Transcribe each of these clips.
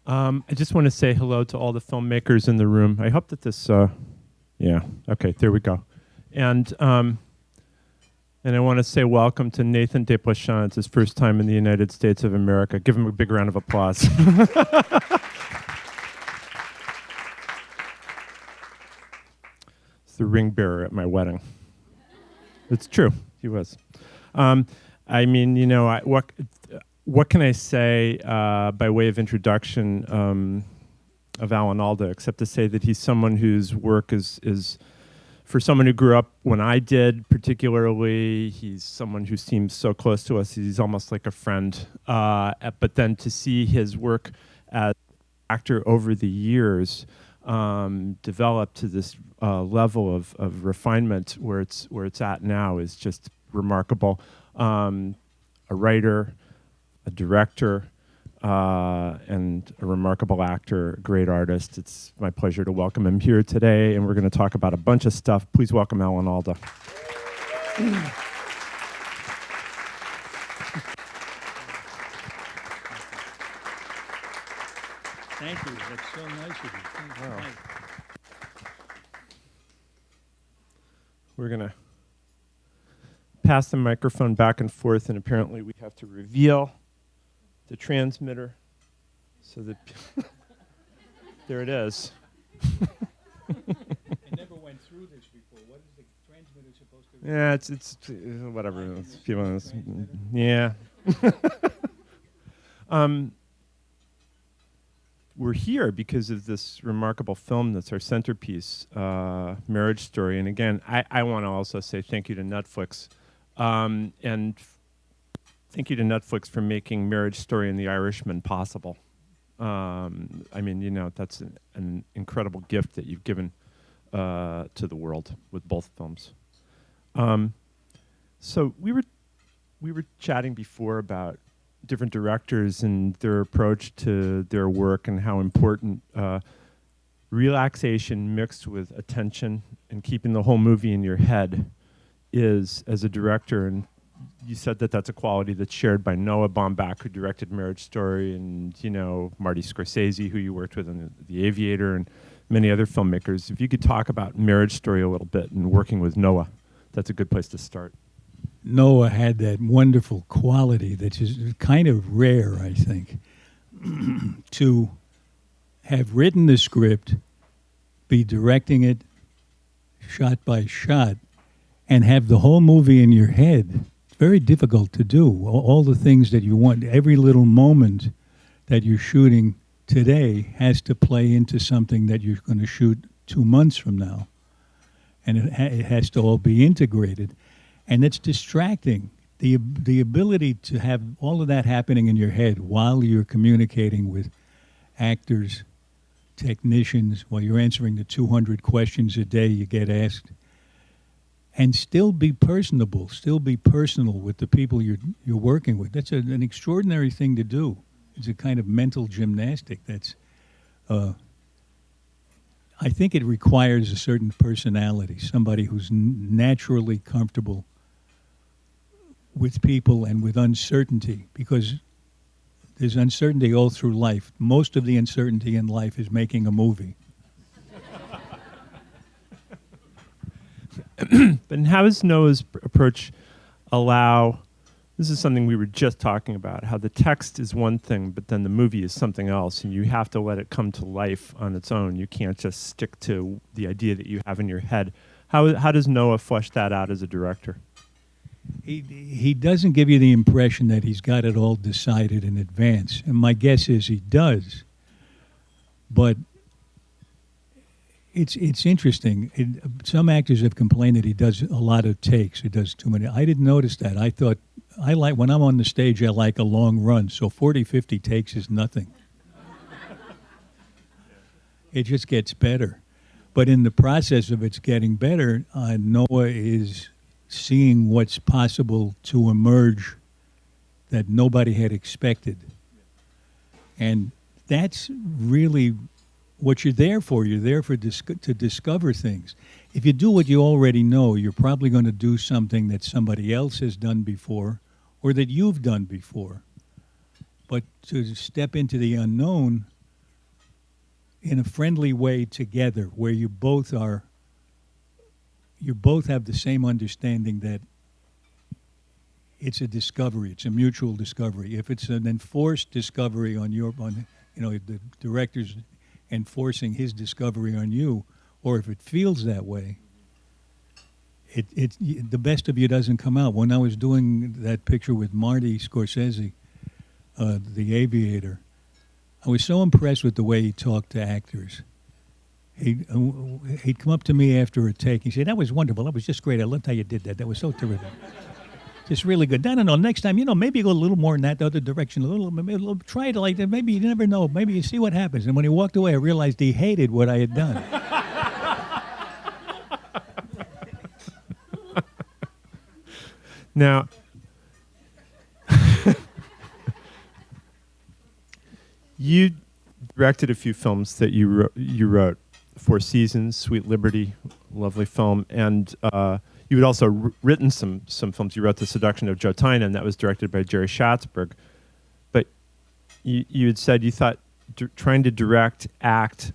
I just want to say hello to all the filmmakers in the room. I hope that this, yeah, okay, there we go. And I want to say welcome to Nathan Despochon. It's his first time in the United States of America. Give him a big round of applause. It's the ring bearer at my wedding. It's true, he was. I mean, you know, what can I say by way of introduction of Alan Alda, except to say that he's someone whose work is for someone who grew up when I did, particularly, he's someone who seems so close to us. He's almost like a friend. But then to see his work as actor over the years develop to this level of refinement where it's at now is just remarkable. A writer, a director, and a remarkable actor, a great artist. It's my pleasure to welcome him here today, and we're going to talk about a bunch of stuff. Please welcome Alan Alda. Thank you. That's so nice of you. Thank you. Wow. We're going to pass the microphone back and forth, and apparently we have to reveal the transmitter so that there it is. I never went through this before. What is the transmitter supposed to do? Yeah, it's whatever. It's people, yeah. We're here because of this remarkable film that's our centerpiece, Marriage Story. And again, I want to also say thank you to Netflix. And thank you to Netflix for making Marriage Story and The Irishman possible. I mean, you know, that's an incredible gift that you've given to the world with both films. So we were chatting before about different directors and their approach to their work and how important relaxation mixed with attention and keeping the whole movie in your head is as a director. And you said that that's a quality that's shared by Noah Baumbach, who directed Marriage Story, and, you know, Marty Scorsese, who you worked with in The Aviator, and many other filmmakers. If you could talk about Marriage Story a little bit and working with Noah, that's a good place to start. Noah had that wonderful quality that is kind of rare, I think, to have written the script, be directing it shot by shot, and have the whole movie in your head. It's very difficult to do. All the things that you want, every little moment that you're shooting today has to play into something that you're going to shoot 2 months from now. And it has to all be integrated. And it's distracting. The ability to have all of that happening in your head while you're communicating with actors, technicians, while you're answering the 200 questions a day you get asked, and still be personable, still be personal with the people you're working with. That's an extraordinary thing to do. It's a kind of mental gymnastic that's, I think it requires a certain personality, somebody who's naturally comfortable with people and with uncertainty, because there's uncertainty all through life. Most of the uncertainty in life is making a movie. But how does Noah's approach allow, this is something we were just talking about, how the text is one thing, but then the movie is something else, and you have to let it come to life on its own. You can't just stick to the idea that you have in your head. How does Noah flesh that out as a director? He doesn't give you the impression that he's got it all decided in advance, and my guess is he does. But it's interesting. Some actors have complained that he does a lot of takes. He does too many. I didn't notice that. I thought, when I'm on the stage, I like a long run, so 40, 50 takes is nothing. It just gets better. But in the process of it's getting better, Noah is seeing what's possible to emerge that nobody had expected. And that's really what you're there for. You're there for to discover things. If you do what you already know, you're probably going to do something that somebody else has done before or that you've done before. But to step into the unknown in a friendly way together, where you both have the same understanding that it's a discovery, it's a mutual discovery. If it's an enforced discovery the director's enforcing his discovery on you, or if it feels that way, the best of you doesn't come out. When I was doing that picture with Marty Scorsese, The Aviator, I was so impressed with the way he talked to actors. He'd come up to me after a take. He said, "That was wonderful. That was just great. I loved how you did that. That was so terrific. Just really good. No. Next time, maybe go a little more in that other direction. Try it like that. Maybe you never know. Maybe you see what happens." And when he walked away, I realized he hated what I had done. Now, you directed a few films that you wrote. Four Seasons, Sweet Liberty, lovely film, and you had also written some films. You wrote The Seduction of Joe Tynan, that was directed by Jerry Schatzberg. But you had said you thought trying to direct, act,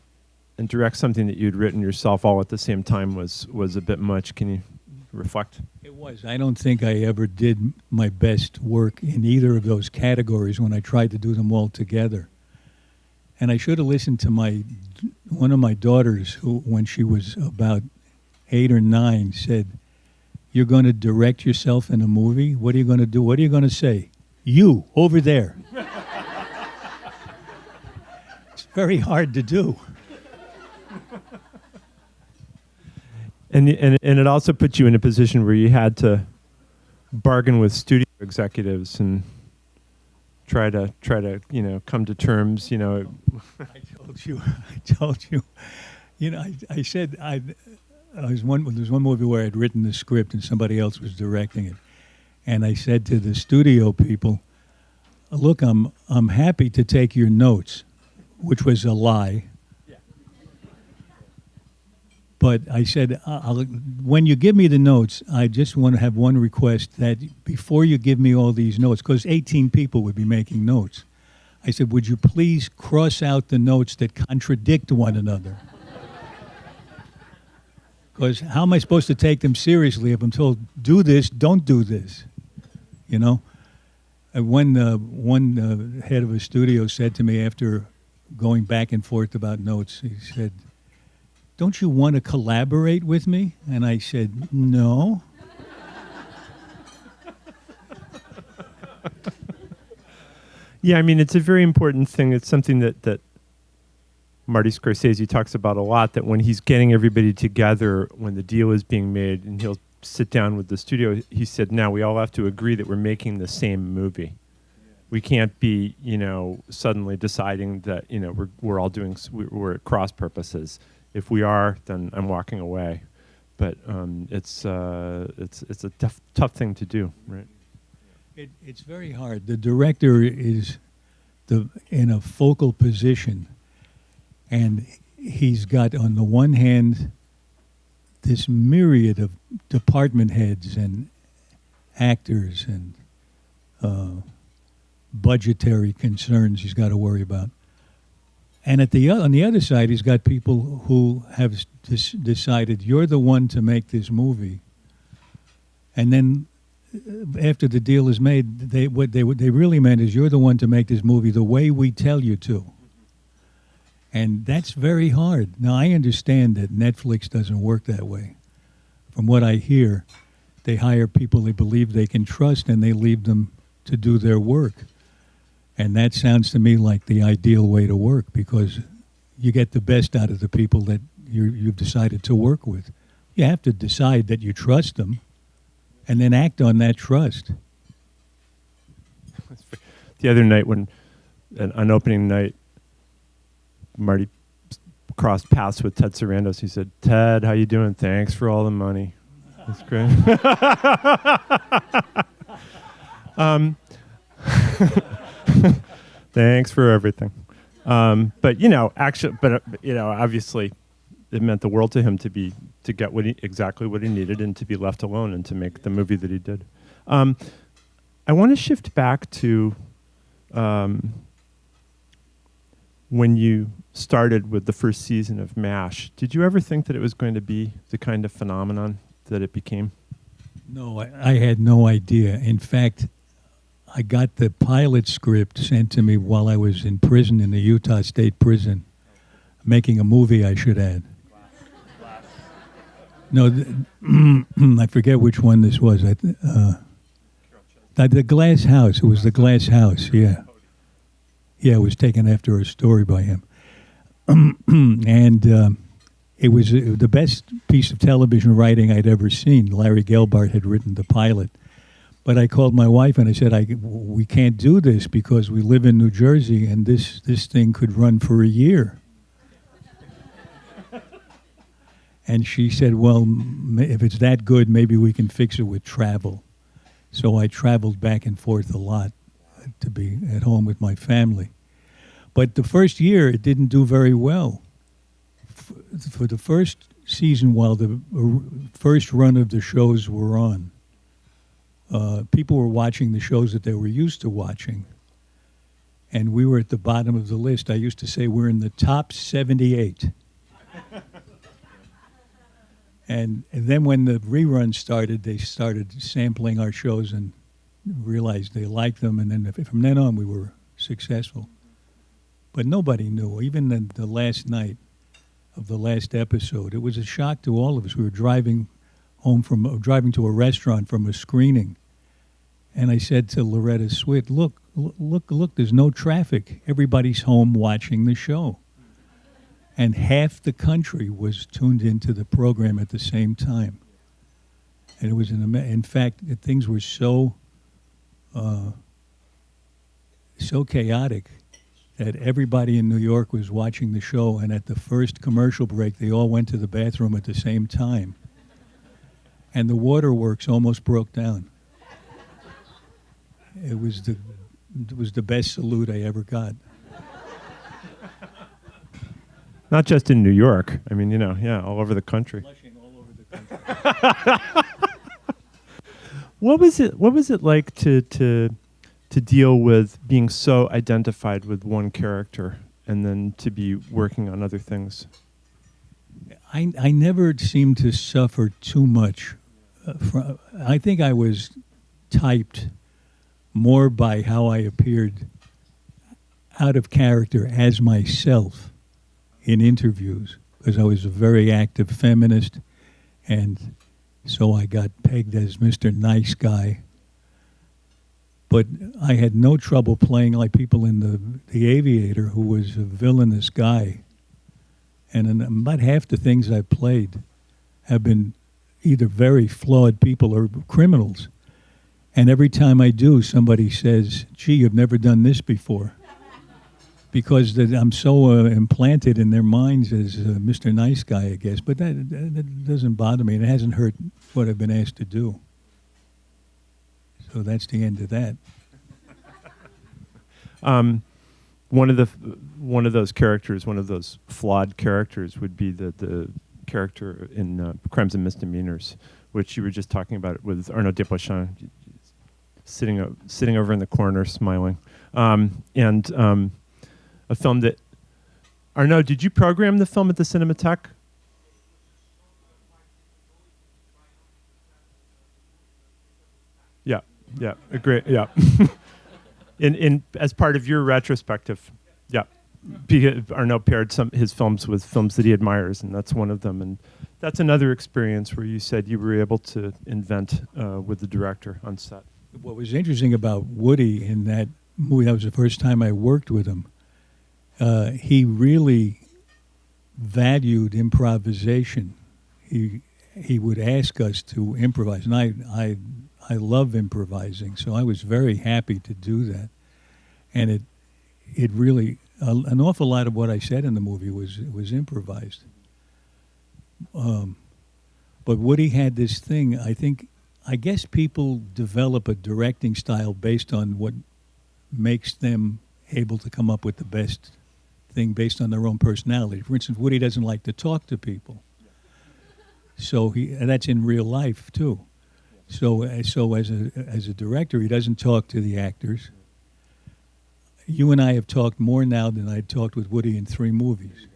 and direct something that you'd written yourself all at the same time was a bit much. Can you reflect? It was. I don't think I ever did my best work in either of those categories when I tried to do them all together. And I should have listened to one of my daughters, who, when she was about 8 or 9, said, "You're going to direct yourself in a movie? What are you going to do? What are you going to say? You, over there." It's very hard to do. And it also put you in a position where you had to bargain with studio executives and try to come to terms. I told you. I said there's one movie where I'd written the script and somebody else was directing it, and I said to the studio people, "Look, I'm happy to take your notes," which was a lie. But I said, when you give me the notes, I just want to have one request, that before you give me all these notes, because 18 people would be making notes, I said, would you please cross out the notes that contradict one another? Because how am I supposed to take them seriously if I'm told, do this, don't do this? And one head of a studio said to me after going back and forth about notes, he said, "Don't you want to collaborate with me?" And I said, "No." Yeah, I mean, it's a very important thing. It's something that Marty Scorsese talks about a lot, that when he's getting everybody together, when the deal is being made, and he'll sit down with the studio, he said, now we all have to agree that we're making the same movie. We can't be, suddenly deciding that, we're all we're at cross purposes. If we are, then I'm walking away. But it's a tough thing to do, right? It's very hard. The director is in a focal position, and he's got, on the one hand, this myriad of department heads and actors and budgetary concerns he's got to worry about. And on the other side, he's got people who have decided, you're the one to make this movie. And then after the deal is made, what they really meant is, you're the one to make this movie the way we tell you to. And that's very hard. Now, I understand that Netflix doesn't work that way. From what I hear, they hire people they believe they can trust, and they leave them to do their work. And that sounds to me like the ideal way to work, because you get the best out of the people that you've decided to work with. You have to decide that you trust them, and then act on that trust. The other night, on opening night, Marty crossed paths with Ted Sarandos. He said, "Ted, how you doing? Thanks for all the money." That's great. Thanks for everything. Obviously, it meant the world to him to get exactly what he needed, and to be left alone, and to make the movie that he did. I want to shift back to when you started with the first season of MASH, did you ever think that it was going to be the kind of phenomenon that it became? No, I had no idea. In fact, I got the pilot script sent to me while I was in prison in the Utah State Prison, making a movie, I should add. No, I forget which one this was. The Glass House. It was the Glass House, yeah. Yeah, it was taken after a story by him. And it was the best piece of television writing I'd ever seen. Larry Gelbart had written the pilot. But I called my wife and I said, we can't do this because we live in New Jersey and this thing could run for a year. And she said, well, if it's that good, maybe we can fix it with travel. So I traveled back and forth a lot to be at home with my family. But the first year, it didn't do very well. For the first season, while the first run of the shows were on, people were watching the shows that they were used to watching. And we were at the bottom of the list. I used to say we're in the top 78. And then when the reruns started, they started sampling our shows and realized they liked them. And then from then on, we were successful. But nobody knew. Even the last night of the last episode, it was a shock to all of us. We were driving to a restaurant from a screening. And I said to Loretta Swit, look, there's no traffic. Everybody's home watching the show. And half the country was tuned into the program at the same time. And it was in fact, things were so chaotic that everybody in New York was watching the show, and at the first commercial break, they all went to the bathroom at the same time. And the waterworks almost broke down. It was the best salute I ever got. Not just in New York. I mean, all over the country. Flushing all over the country. What was it like to deal with being so identified with one character and then to be working on other things? I never seemed to suffer too much. I think I was typed more by how I appeared out of character as myself in interviews, because I was a very active feminist, and so I got pegged as Mr. Nice Guy. But I had no trouble playing like people in the Aviator, who was a villainous guy. And about half the things I played have been either very flawed people or criminals. And every time I do, somebody says, gee, you've never done this before. Because I'm so implanted in their minds as Mr. Nice Guy, I guess. But that doesn't bother me, and it hasn't hurt what I've been asked to do. So that's the end of that. One of those characters, one of those flawed characters, would be the character in Crimes and Misdemeanors, which you were just talking about with Arnaud Desplechin, sitting over in the corner smiling, and a film that Arnaud, did you program the film at the Cinematheque? Yeah, great. Yeah, in as part of your retrospective, yeah, because Arnaud paired his films with films that he admires, and that's one of them. And that's another experience where you said you were able to invent with the director on set. What was interesting about Woody in that movie, that was the first time I worked with him. He really valued improvisation. He would ask us to improvise, and I love improvising, so I was very happy to do that. And it really an awful lot of what I said in the movie was improvised. But Woody had this thing. I guess people develop a directing style based on what makes them able to come up with the best thing based on their own personality. For instance, Woody doesn't like to talk to people. So and that's in real life too. So as a director, he doesn't talk to the actors. you and I have talked more now than I talked with Woody in 3 movies.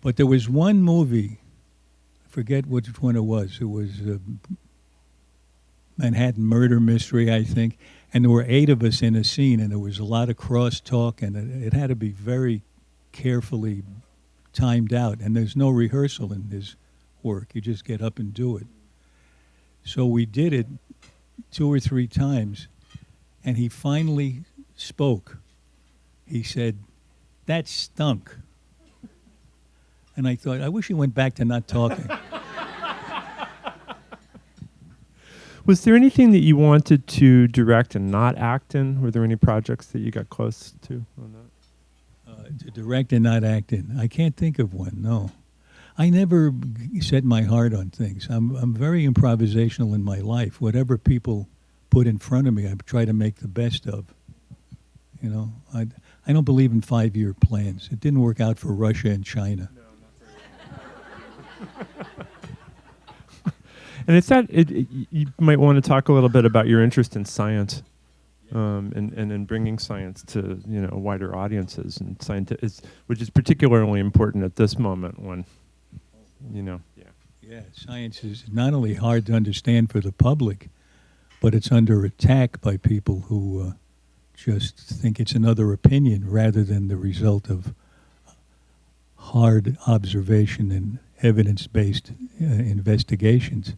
But there was one movie, I forget which one it was. It was Manhattan Murder Mystery, I think. And there were 8 of us in a scene, and there was a lot of cross-talk, and it had to be very carefully timed out. And there's no rehearsal in this work. You just get up and do it. So we did it 2 or 3 times, and he finally spoke. He said, "That stunk." And I thought, I wish he went back to not talking. Was there anything that you wanted to direct and not act in? Were there any projects that you got close to on that? To direct and not act in. I can't think of one, no. I never set my heart on things. I'm very improvisational in my life. Whatever people put in front of me, I try to make the best of. You know, I don't believe in 5-year plans. It didn't work out for Russia and China. No, not very well. And it's that you might want to talk a little bit about your interest in science, and in bringing science to wider audiences, and which is particularly important at this moment when, Yeah, science is not only hard to understand for the public, but it's under attack by people who just think it's another opinion rather than the result of hard observation and evidence-based investigations.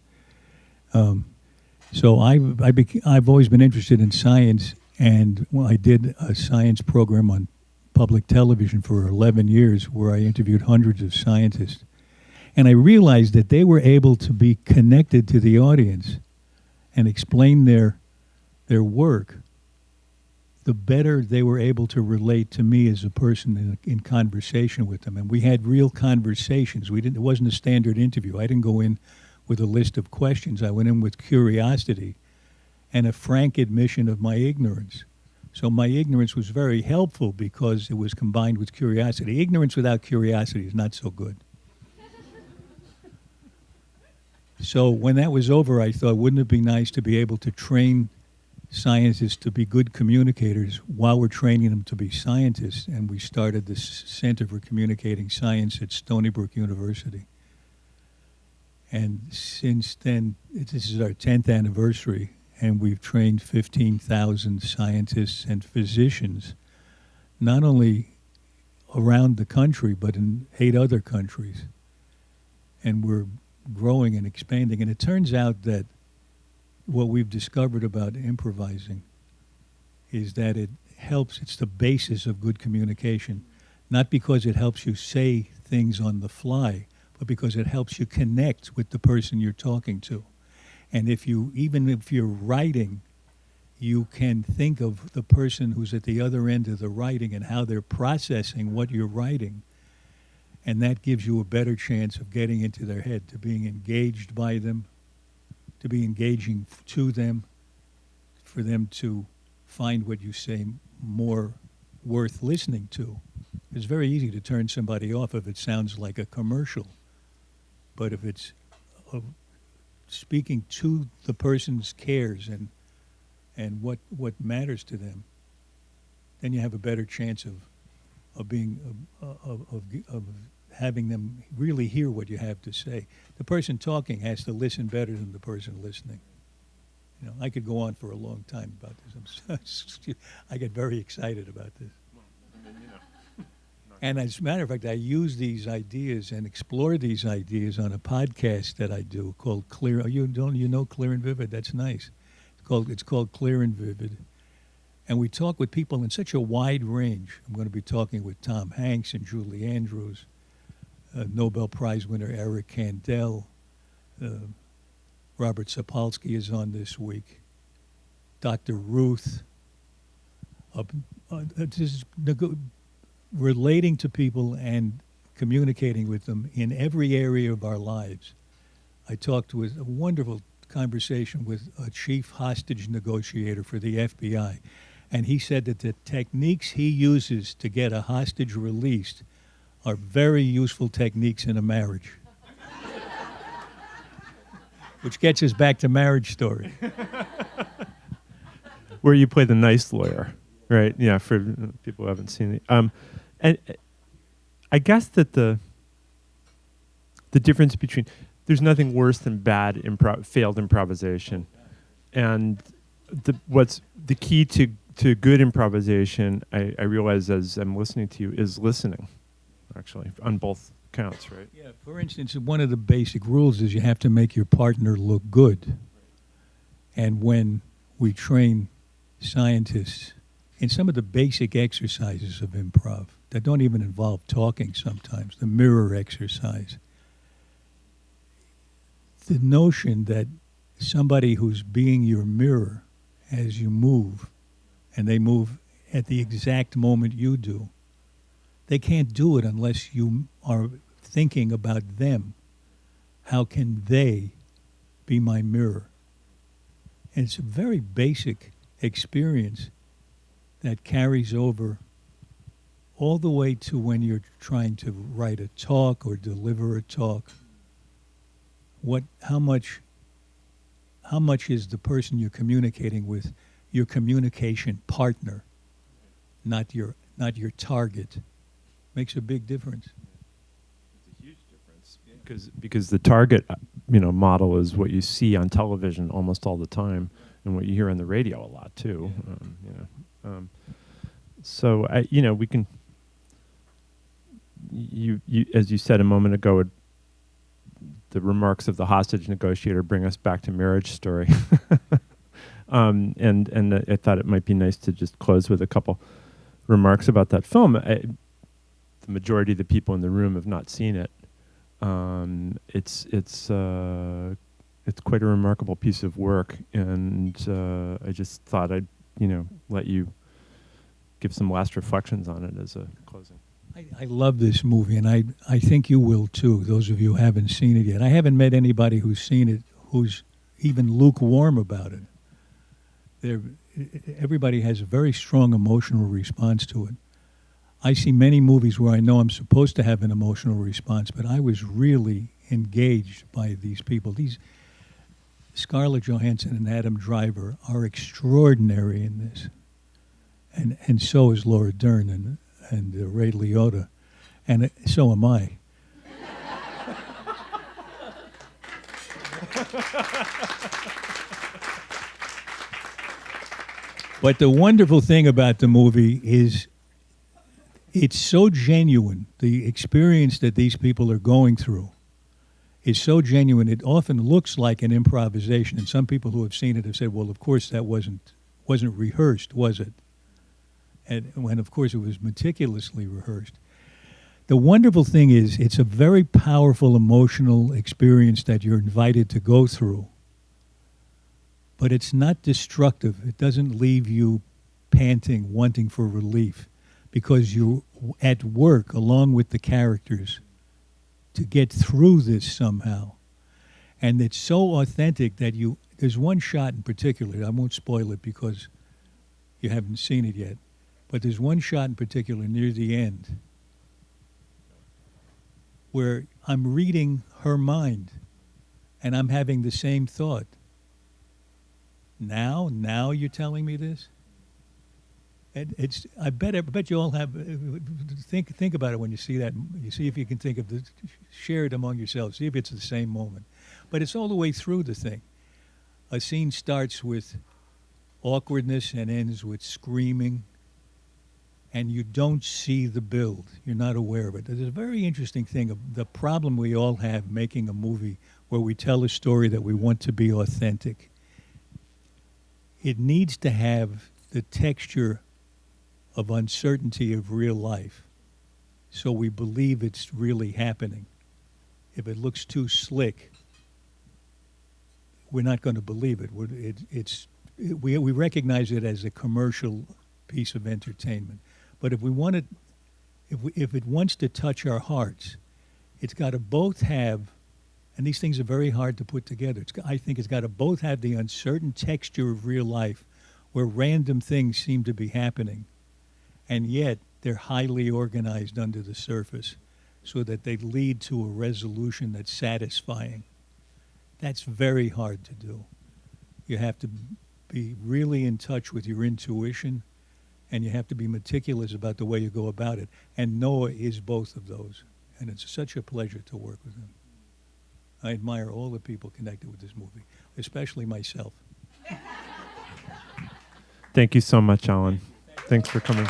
So I've always been interested in science, and I did a science program on public television for 11 years where I interviewed hundreds of scientists. And I realized that they were able to be connected to the audience and explain their work, the better they were able to relate to me as a person in conversation with them. And we had real conversations. It wasn't a standard interview. I didn't go in with a list of questions. I went in with curiosity and a frank admission of my ignorance. So my ignorance was very helpful because it was combined with curiosity. Ignorance without curiosity is not so good. So when that was over, I thought, wouldn't it be nice to be able to train scientists to be good communicators while we're training them to be scientists? And we started this Center for Communicating Science at Stony Brook University. And since then, this is our 10th anniversary, and we've trained 15,000 scientists and physicians, not only around the country, but in 8 other countries. And we're growing and expanding. And it turns out that what we've discovered about improvising is that it helps, it's the basis of good communication, not because it helps you say things on the fly, but because it helps you connect with the person you're talking to. And even if you're writing, you can think of the person who's at the other end of the writing and how they're processing what you're writing. And that gives you a better chance of getting into their head, to being engaged by them, to be engaging to them, for them to find what you say more worth listening to. It's very easy to turn somebody off if it sounds like a commercial. But if it's speaking to the person's cares and what matters to them, then you have a better chance of having them really hear what you have to say. The person talking has to listen better than the person listening. I could go on for a long time about this. I get very excited about this. And as a matter of fact, I use these ideas and explore these ideas on a podcast that I do called Clear. You know Clear and Vivid? That's nice. It's called Clear and Vivid. And we talk with people in such a wide range. I'm going to be talking with Tom Hanks and Julie Andrews, Nobel Prize winner Eric Kandel. Robert Sapolsky is on this week. Dr. Ruth. Relating to people and communicating with them in every area of our lives. I talked with a wonderful conversation with a chief hostage negotiator for the FBI, and he said that the techniques he uses to get a hostage released are very useful techniques in a marriage. Which gets us back to Marriage Story. where you play the nice lawyer, right? Yeah, for people who haven't seen it. And I guess that the difference between, there's nothing worse than bad failed improvisation, and what's the key to good improvisation, I realize as I'm listening to you, is listening, actually, on both counts, right? Yeah, for instance, one of the basic rules is you have to make your partner look good. And when we train scientists in some of the basic exercises of improv that don't even involve talking sometimes, the mirror exercise, the notion that somebody who's being your mirror as you move, and they move at the exact moment you do, they can't do it unless you are thinking about them. How can they be my mirror? And it's a very basic experience that carries over all the way to when you're trying to write a talk or deliver a talk. How much is the person you're communicating with your communication partner, not your target? Makes a big difference. It's a huge difference because the target model is what you see on television almost all the time, and what you hear on the radio a lot too. Yeah. So we can. You as you said a moment ago, the remarks of the hostage negotiator bring us back to Marriage Story, and I thought it might be nice to just close with a couple remarks about that film. The majority of the people in the room have not seen it. It's quite a remarkable piece of work, and I just thought I'd let you give some last reflections on it as a closing. I love this movie, and I think you will too, those of you who haven't seen it yet. I haven't met anybody who's seen it who's even lukewarm about it. Everybody has a very strong emotional response to it. I see many movies where I know I'm supposed to have an emotional response, but I was really engaged by these people. These Scarlett Johansson and Adam Driver are extraordinary in this, and so is Laura Dern and Ray Liotta, and so am I. But the wonderful thing about the movie is it's so genuine. The experience that these people are going through is so genuine. It often looks like an improvisation, and some people who have seen it have said, well, of course that wasn't rehearsed, was it? And when, of course, it was meticulously rehearsed. The wonderful thing is it's a very powerful emotional experience that you're invited to go through. But it's not destructive. It doesn't leave you panting, wanting for relief, because you're at work along with the characters to get through this somehow. And it's so authentic that there's one shot in particular, I won't spoil it because you haven't seen it yet, but there's one shot in particular near the end where I'm reading her mind and I'm having the same thought. Now you're telling me this? And I bet you all have, think about it when you see that. You see if you can think of share it among yourselves, see if it's the same moment. But it's all the way through the thing. A scene starts with awkwardness and ends with screaming, and you don't see the build. You're not aware of it. There's a very interesting thing, the problem we all have making a movie where we tell a story that we want to be authentic. It needs to have the texture of uncertainty of real life, so we believe it's really happening. If it looks too slick, we're not going to believe it. We recognize it as a commercial piece of entertainment. But if it wants to touch our hearts, it's got to both have, and these things are very hard to put together. I think it's got to both have the uncertain texture of real life, where random things seem to be happening, and yet they're highly organized under the surface so that they lead to a resolution that's satisfying. That's very hard to do. You have to be really in touch with your intuition, and you have to be meticulous about the way you go about it. And Noah is both of those, and it's such a pleasure to work with him. I admire all the people connected with this movie, especially myself. Thank you so much, Alan. Thanks for coming.